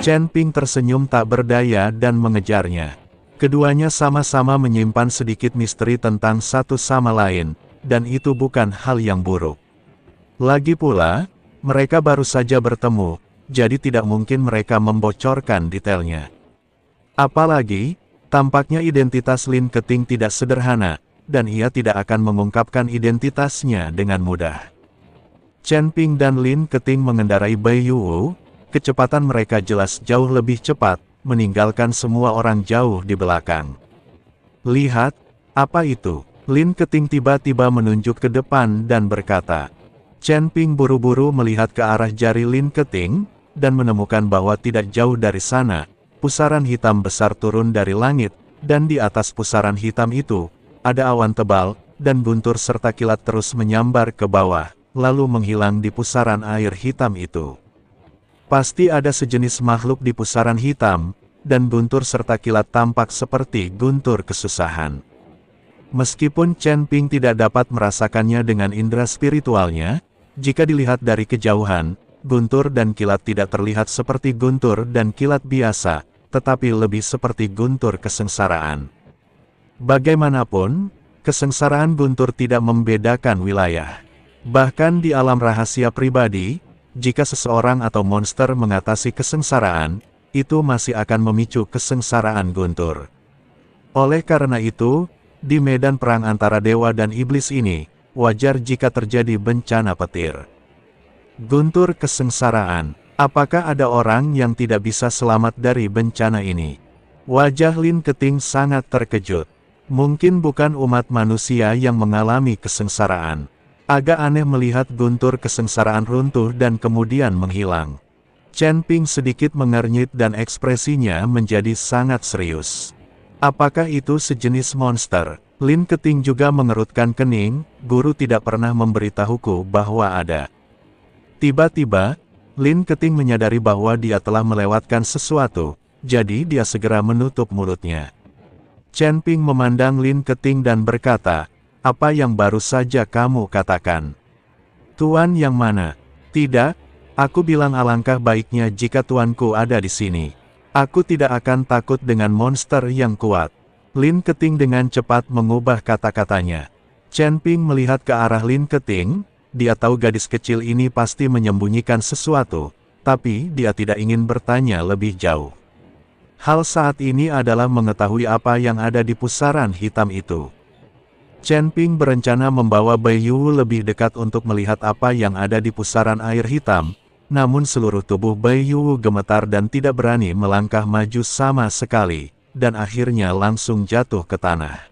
Chen Ping tersenyum tak berdaya dan mengejarnya. Keduanya sama-sama menyimpan sedikit misteri tentang satu sama lain, dan itu bukan hal yang buruk. Lagi pula, mereka baru saja bertemu, jadi tidak mungkin mereka membocorkan detailnya. Apalagi, tampaknya identitas Lin Keting tidak sederhana, dan ia tidak akan mengungkapkan identitasnya dengan mudah. Chen Ping dan Lin Keting mengendarai Bai Yuwu, kecepatan mereka jelas jauh lebih cepat, meninggalkan semua orang jauh di belakang. Lihat, apa itu? Lin Keting tiba-tiba menunjuk ke depan dan berkata. Chen Ping buru-buru melihat ke arah jari Lin Keting, dan menemukan bahwa tidak jauh dari sana, pusaran hitam besar turun dari langit, dan di atas pusaran hitam itu, ada awan tebal, dan guntur serta kilat terus menyambar ke bawah, lalu menghilang di pusaran air hitam itu. Pasti ada sejenis makhluk di pusaran hitam, dan guntur serta kilat tampak seperti guntur kesusahan. Meskipun Chen Ping tidak dapat merasakannya dengan indera spiritualnya, jika dilihat dari kejauhan, guntur dan kilat tidak terlihat seperti guntur dan kilat biasa, tetapi lebih seperti guntur kesengsaraan. Bagaimanapun, kesengsaraan guntur tidak membedakan wilayah. Bahkan di alam rahasia pribadi, jika seseorang atau monster mengatasi kesengsaraan, itu masih akan memicu kesengsaraan guntur. Oleh karena itu, di medan perang antara dewa dan iblis ini, wajar jika terjadi bencana petir. Guntur kesengsaraan. Apakah ada orang yang tidak bisa selamat dari bencana ini? Wajah Lin Keting sangat terkejut. Mungkin bukan umat manusia yang mengalami kesengsaraan. Agak aneh melihat guntur kesengsaraan runtuh dan kemudian menghilang. Chen Ping sedikit mengernyit dan ekspresinya menjadi sangat serius. Apakah itu sejenis monster? Lin Keting juga mengerutkan kening, guru tidak pernah memberitahuku bahwa ada. Tiba-tiba, Lin Keting menyadari bahwa dia telah melewatkan sesuatu, jadi dia segera menutup mulutnya. Chen Ping memandang Lin Keting dan berkata, apa yang baru saja kamu katakan? Tuan yang mana? Tidak, aku bilang alangkah baiknya jika tuanku ada di sini. Aku tidak akan takut dengan monster yang kuat. Lin Keting dengan cepat mengubah kata-katanya. Chen Ping melihat ke arah Lin Keting, dia tahu gadis kecil ini pasti menyembunyikan sesuatu, tapi dia tidak ingin bertanya lebih jauh. Hal saat ini adalah mengetahui apa yang ada di pusaran hitam itu. Chen Ping berencana membawa Bai Yuwu lebih dekat untuk melihat apa yang ada di pusaran air hitam, namun seluruh tubuh Bai Yuwu gemetar dan tidak berani melangkah maju sama sekali, dan akhirnya langsung jatuh ke tanah.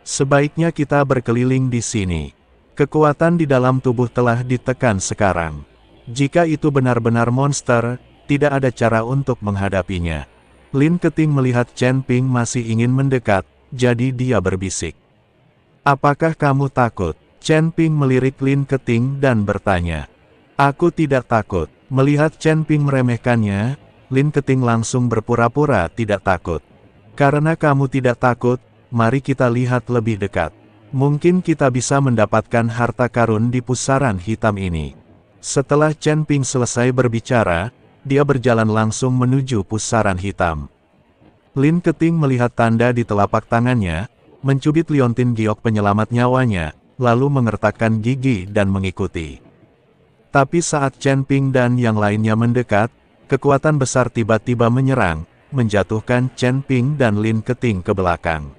Sebaiknya kita berkeliling di sini. Kekuatan di dalam tubuh telah ditekan sekarang. Jika itu benar-benar monster, tidak ada cara untuk menghadapinya. Lin Keting melihat Chen Ping masih ingin mendekat, jadi dia berbisik. Apakah kamu takut? Chen Ping melirik Lin Keting dan bertanya. Aku tidak takut. Melihat Chen Ping meremehkannya, Lin Keting langsung berpura-pura tidak takut. Karena kamu tidak takut, mari kita lihat lebih dekat. Mungkin kita bisa mendapatkan harta karun di pusaran hitam ini. Setelah Chen Ping selesai berbicara, dia berjalan langsung menuju pusaran hitam. Lin Keting melihat tanda di telapak tangannya, mencubit liontin giok penyelamat nyawanya, lalu mengertakkan gigi dan mengikuti. Tapi saat Chen Ping dan yang lainnya mendekat, kekuatan besar tiba-tiba menyerang, menjatuhkan Chen Ping dan Lin Keting ke belakang.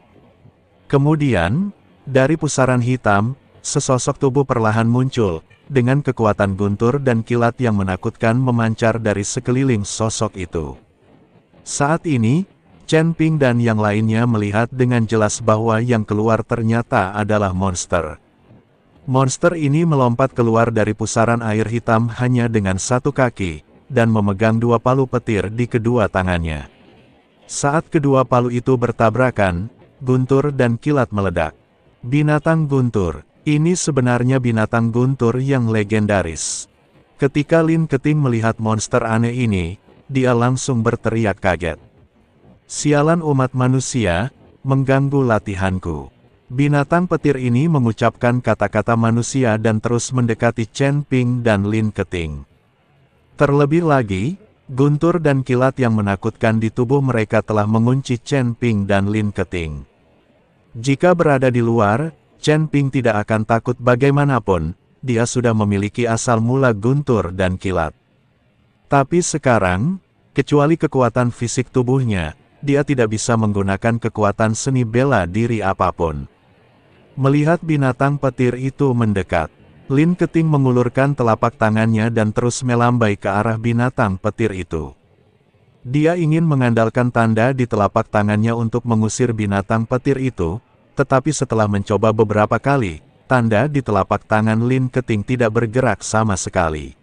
Kemudian, dari pusaran hitam, sesosok tubuh perlahan muncul, dengan kekuatan guntur dan kilat yang menakutkan memancar dari sekeliling sosok itu. Saat ini, Chen Ping dan yang lainnya melihat dengan jelas bahwa yang keluar ternyata adalah monster. Monster ini melompat keluar dari pusaran air hitam hanya dengan satu kaki, dan memegang dua palu petir di kedua tangannya. Saat kedua palu itu bertabrakan, guntur dan kilat meledak. Binatang guntur, ini sebenarnya binatang guntur yang legendaris. Ketika Lin Keting melihat monster aneh ini, dia langsung berteriak kaget. Sialan umat manusia, mengganggu latihanku. Binatang petir ini mengucapkan kata-kata manusia dan terus mendekati Chen Ping dan Lin Keting. Terlebih lagi, guntur dan kilat yang menakutkan di tubuh mereka telah mengunci Chen Ping dan Lin Keting. Jika berada di luar, Chen Ping tidak akan takut bagaimanapun, dia sudah memiliki asal mula guntur dan kilat. Tapi sekarang, kecuali kekuatan fisik tubuhnya, dia tidak bisa menggunakan kekuatan seni bela diri apapun. Melihat binatang petir itu mendekat, Lin Keting mengulurkan telapak tangannya dan terus melambai ke arah binatang petir itu. Dia ingin mengandalkan tanda di telapak tangannya untuk mengusir binatang petir itu, tetapi setelah mencoba beberapa kali, tanda di telapak tangan Lin Keting tidak bergerak sama sekali.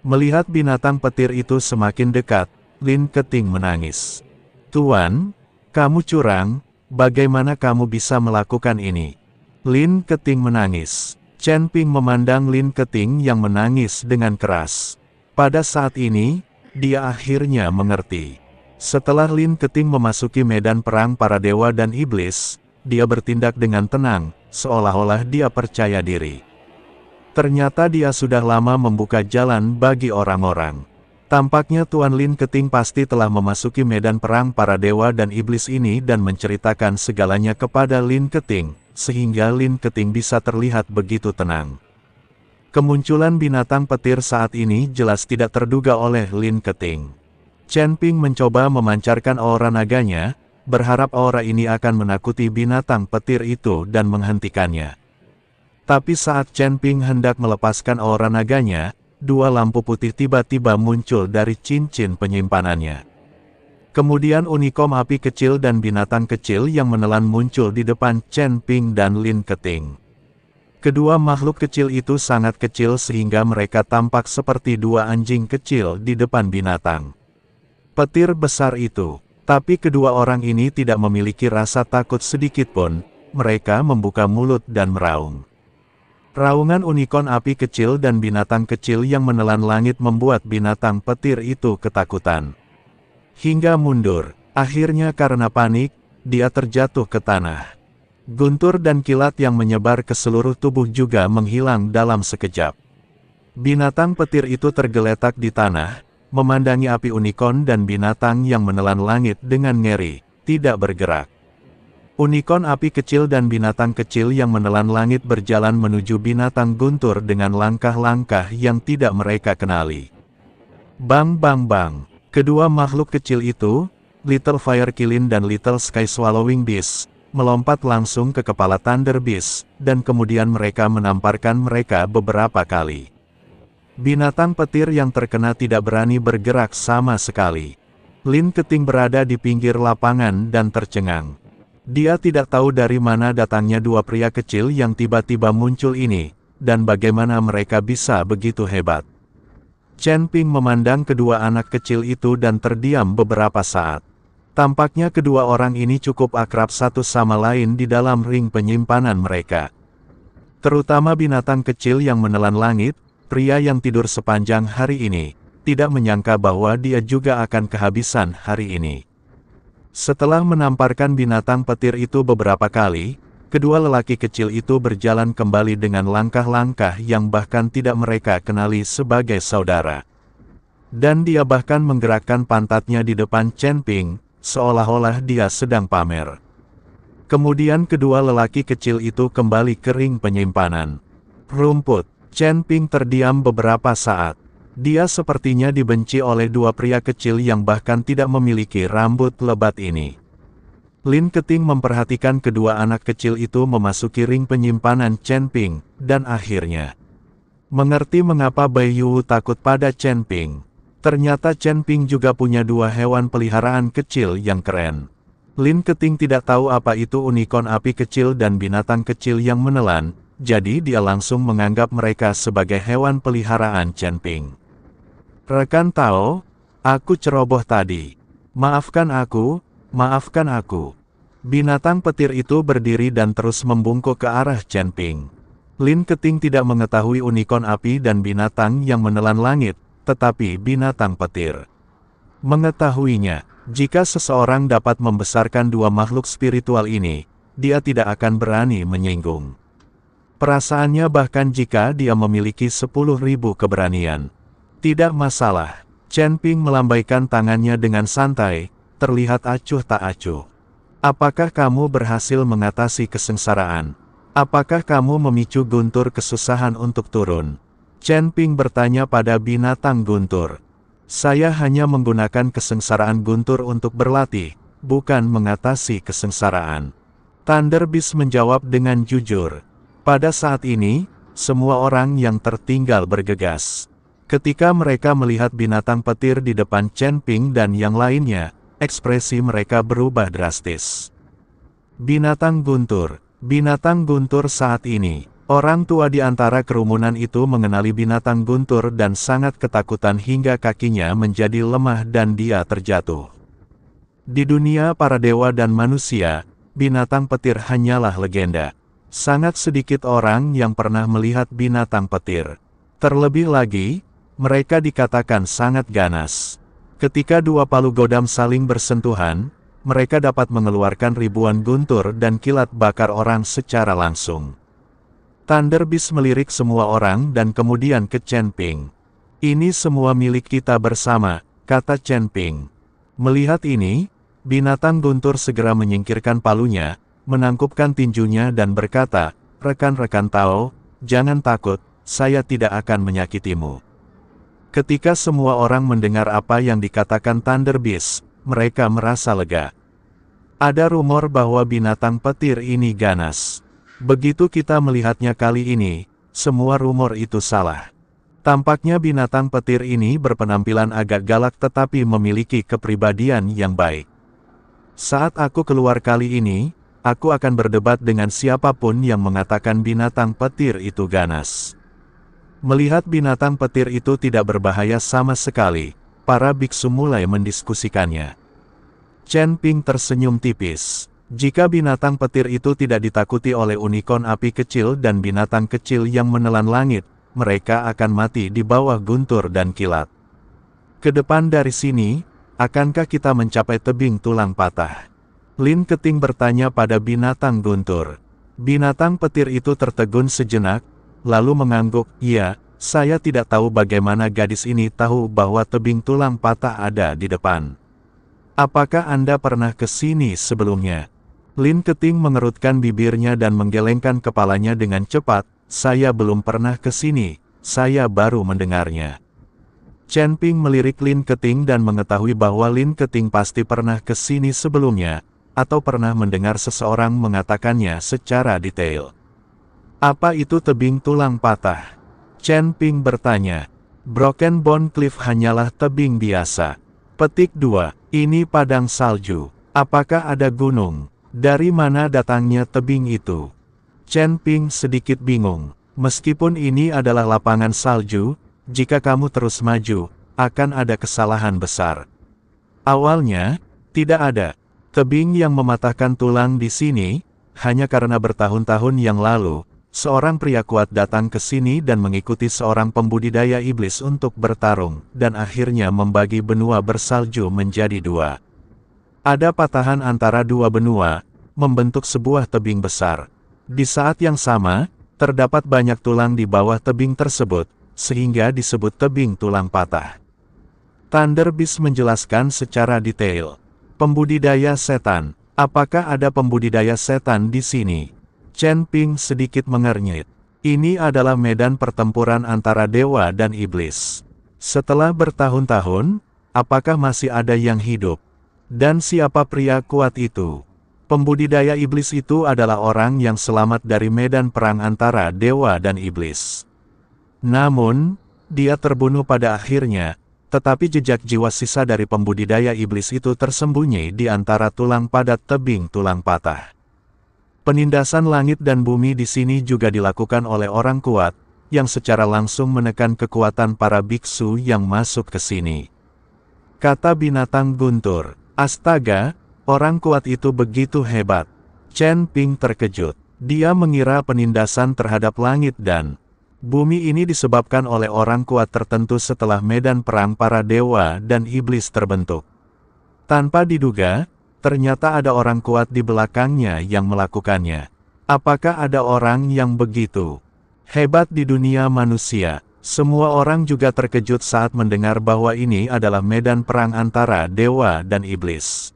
Melihat binatang petir itu semakin dekat, Lin Keting menangis. "Tuan, kamu curang, bagaimana kamu bisa melakukan ini?" Lin Keting menangis. Chen Ping memandang Lin Keting yang menangis dengan keras. Pada saat ini, dia akhirnya mengerti. Setelah Lin Keting memasuki medan perang para dewa dan iblis, dia bertindak dengan tenang, seolah-olah dia percaya diri. Ternyata dia sudah lama membuka jalan bagi orang-orang. Tampaknya Tuan Lin Keting pasti telah memasuki medan perang para dewa dan iblis ini dan menceritakan segalanya kepada Lin Keting, sehingga Lin Keting bisa terlihat begitu tenang. Kemunculan binatang petir saat ini jelas tidak terduga oleh Lin Keting. Chen Ping mencoba memancarkan aura naganya, berharap aura ini akan menakuti binatang petir itu dan menghentikannya. Tapi saat Chen Ping hendak melepaskan aura naganya, dua lampu putih tiba-tiba muncul dari cincin penyimpanannya. Kemudian unikom api kecil dan binatang kecil yang menelan muncul di depan Chen Ping dan Lin Keting. Kedua makhluk kecil itu sangat kecil sehingga mereka tampak seperti dua anjing kecil di depan binatang petir besar itu. Tapi kedua orang ini tidak memiliki rasa takut sedikitpun, mereka membuka mulut dan meraung. Raungan unikorn api kecil dan binatang kecil yang menelan langit membuat binatang petir itu ketakutan. Hingga mundur, akhirnya karena panik, dia terjatuh ke tanah. Guntur dan kilat yang menyebar ke seluruh tubuh juga menghilang dalam sekejap. Binatang petir itu tergeletak di tanah, memandangi api unikorn dan binatang yang menelan langit dengan ngeri, tidak bergerak. Unikorn api kecil dan binatang kecil yang menelan langit berjalan menuju binatang guntur dengan langkah-langkah yang tidak mereka kenali. Bang bang bang. Kedua makhluk kecil itu, Little Fire Qilin dan Little Sky Swallowing Beast, melompat langsung ke kepala Thunder Beast, dan kemudian mereka menamparkan mereka beberapa kali. Binatang petir yang terkena tidak berani bergerak sama sekali. Lin Keting berada di pinggir lapangan dan tercengang. Dia tidak tahu dari mana datangnya dua pria kecil yang tiba-tiba muncul ini, dan bagaimana mereka bisa begitu hebat. Chen Ping memandang kedua anak kecil itu dan terdiam beberapa saat. Tampaknya kedua orang ini cukup akrab satu sama lain di dalam ring penyimpanan mereka. Terutama binatang kecil yang menelan langit, pria yang tidur sepanjang hari ini, tidak menyangka bahwa dia juga akan kehabisan hari ini. Setelah menamparkan binatang petir itu beberapa kali, kedua lelaki kecil itu berjalan kembali dengan langkah-langkah yang bahkan tidak mereka kenali sebagai saudara. Dan dia bahkan menggerakkan pantatnya di depan Chen Ping, seolah-olah dia sedang pamer. Kemudian kedua lelaki kecil itu kembali ke ring penyimpanan rumput. Chen Ping terdiam beberapa saat. Dia sepertinya dibenci oleh dua pria kecil yang bahkan tidak memiliki rambut lebat ini. Lin Keting memperhatikan kedua anak kecil itu memasuki ring penyimpanan Chen Ping, dan akhirnya mengerti mengapa Bai Yu takut pada Chen Ping. Ternyata Chen Ping juga punya dua hewan peliharaan kecil yang keren. Lin Keting tidak tahu apa itu unicorn api kecil dan binatang kecil yang menelan, jadi dia langsung menganggap mereka sebagai hewan peliharaan Chen Ping. Rekan Tao, aku ceroboh tadi. Maafkan aku, maafkan aku. Binatang petir itu berdiri dan terus membungkuk ke arah Chen Ping. Lin Keting tidak mengetahui unicorn api dan binatang yang menelan langit, tetapi binatang petir. Mengetahuinya, jika seseorang dapat membesarkan dua makhluk spiritual ini, dia tidak akan berani menyinggung perasaannya bahkan jika dia memiliki 10.000 keberanian. Tidak masalah. Chen Ping melambaikan tangannya dengan santai, terlihat acuh tak acuh. Apakah kamu berhasil mengatasi kesengsaraan? Apakah kamu memicu guntur kesusahan untuk turun? Chen Ping bertanya pada binatang guntur. Saya hanya menggunakan kesengsaraan guntur untuk berlatih, bukan mengatasi kesengsaraan. Thunder Beast menjawab dengan jujur. Pada saat ini, semua orang yang tertinggal bergegas. Ketika mereka melihat binatang petir di depan Chen Ping dan yang lainnya, ekspresi mereka berubah drastis. Binatang guntur saat ini. Orang tua di antara kerumunan itu mengenali binatang guntur dan sangat ketakutan hingga kakinya menjadi lemah dan dia terjatuh. Di dunia para dewa dan manusia, binatang petir hanyalah legenda. Sangat sedikit orang yang pernah melihat binatang petir. Terlebih lagi, mereka dikatakan sangat ganas. Ketika dua palu godam saling bersentuhan, mereka dapat mengeluarkan ribuan guntur dan kilat bakar orang secara langsung. Thunder Beast melirik semua orang dan kemudian ke Chen Ping. Ini semua milik kita bersama, kata Chen Ping. Melihat ini, binatang guntur segera menyingkirkan palunya, menangkupkan tinjunya dan berkata, rekan-rekan Tao, jangan takut, saya tidak akan menyakitimu. Ketika semua orang mendengar apa yang dikatakan Thunder Beast, mereka merasa lega. Ada rumor bahwa binatang petir ini ganas. Begitu kita melihatnya kali ini, semua rumor itu salah. Tampaknya binatang petir ini berpenampilan agak galak tetapi memiliki kepribadian yang baik. Saat aku keluar kali ini, aku akan berdebat dengan siapapun yang mengatakan binatang petir itu ganas. Melihat binatang petir itu tidak berbahaya sama sekali, para biksu mulai mendiskusikannya. Chen Ping tersenyum tipis. Jika binatang petir itu tidak ditakuti oleh unicorn api kecil dan binatang kecil yang menelan langit, mereka akan mati di bawah guntur dan kilat. Ke depan dari sini, akankah kita mencapai tebing tulang patah? Lin Keting bertanya pada binatang guntur. Binatang petir itu tertegun sejenak, lalu mengangguk, "Iya, saya tidak tahu bagaimana gadis ini tahu bahwa tebing tulang patah ada di depan. Apakah Anda pernah ke sini sebelumnya?" Lin Keting mengerutkan bibirnya dan menggelengkan kepalanya dengan cepat, "Saya belum pernah ke sini, saya baru mendengarnya." Chen Ping melirik Lin Keting dan mengetahui bahwa Lin Keting pasti pernah ke sini sebelumnya, atau pernah mendengar seseorang mengatakannya secara detail. Apa itu tebing tulang patah? Chen Ping bertanya. Broken Bone Cliff hanyalah tebing biasa. Petik 2. Ini padang salju. Apakah ada gunung? Dari mana datangnya tebing itu? Chen Ping sedikit bingung. Meskipun ini adalah lapangan salju, jika kamu terus maju, akan ada kesalahan besar. Awalnya, tidak ada tebing yang mematahkan tulang di sini, hanya karena bertahun-tahun yang lalu, seorang pria kuat datang ke sini dan mengikuti seorang pembudidaya iblis untuk bertarung, dan akhirnya membagi benua bersalju menjadi dua. Ada patahan antara dua benua, membentuk sebuah tebing besar. Di saat yang sama, terdapat banyak tulang di bawah tebing tersebut, sehingga disebut tebing tulang patah. Thunder Beast menjelaskan secara detail. Pembudidaya setan. Apakah ada pembudidaya setan di sini? Chen Ping sedikit mengernyit. Ini adalah medan pertempuran antara dewa dan iblis. Setelah bertahun-tahun, apakah masih ada yang hidup? Dan siapa pria kuat itu? Pembudidaya iblis itu adalah orang yang selamat dari medan perang antara dewa dan iblis. Namun, dia terbunuh pada akhirnya, tetapi jejak jiwa sisa dari pembudidaya iblis itu tersembunyi di antara tulang padat tebing tulang patah. Penindasan langit dan bumi di sini juga dilakukan oleh orang kuat, yang secara langsung menekan kekuatan para biksu yang masuk ke sini. Kata binatang guntur, "Astaga, orang kuat itu begitu hebat." Chen Ping terkejut. Dia mengira penindasan terhadap langit dan bumi ini disebabkan oleh orang kuat tertentu setelah medan perang para dewa dan iblis terbentuk. Tanpa diduga, ternyata ada orang kuat di belakangnya yang melakukannya. Apakah ada orang yang begitu hebat di dunia manusia? Semua orang juga terkejut saat mendengar bahwa ini adalah medan perang antara dewa dan iblis.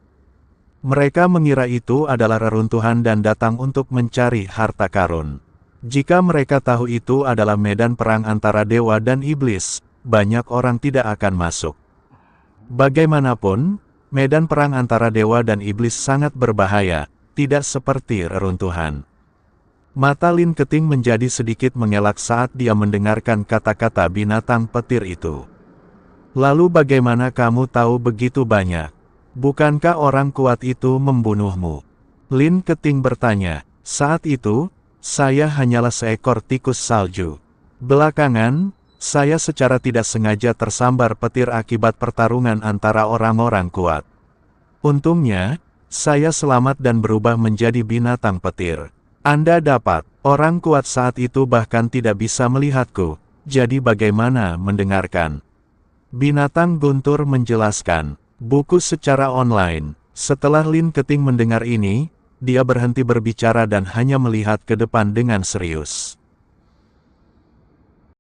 Mereka mengira itu adalah reruntuhan dan datang untuk mencari harta karun. Jika mereka tahu itu adalah medan perang antara dewa dan iblis, banyak orang tidak akan masuk. Bagaimanapun, medan perang antara dewa dan iblis sangat berbahaya, tidak seperti reruntuhan. Mata Lin Keting menjadi sedikit mengelak saat dia mendengarkan kata-kata binatang petir itu. Lalu bagaimana kamu tahu begitu banyak? Bukankah orang kuat itu membunuhmu? Lin Keting bertanya. Saat itu, saya hanyalah seekor tikus salju. Belakangan, saya secara tidak sengaja tersambar petir akibat pertarungan antara orang-orang kuat. Untungnya, saya selamat dan berubah menjadi binatang petir. Anda dapat, orang kuat saat itu bahkan tidak bisa melihatku, jadi bagaimana mendengarkan? Binatang guntur menjelaskan, buku secara online. Setelah Lin Keting mendengar ini, dia berhenti berbicara dan hanya melihat ke depan dengan serius.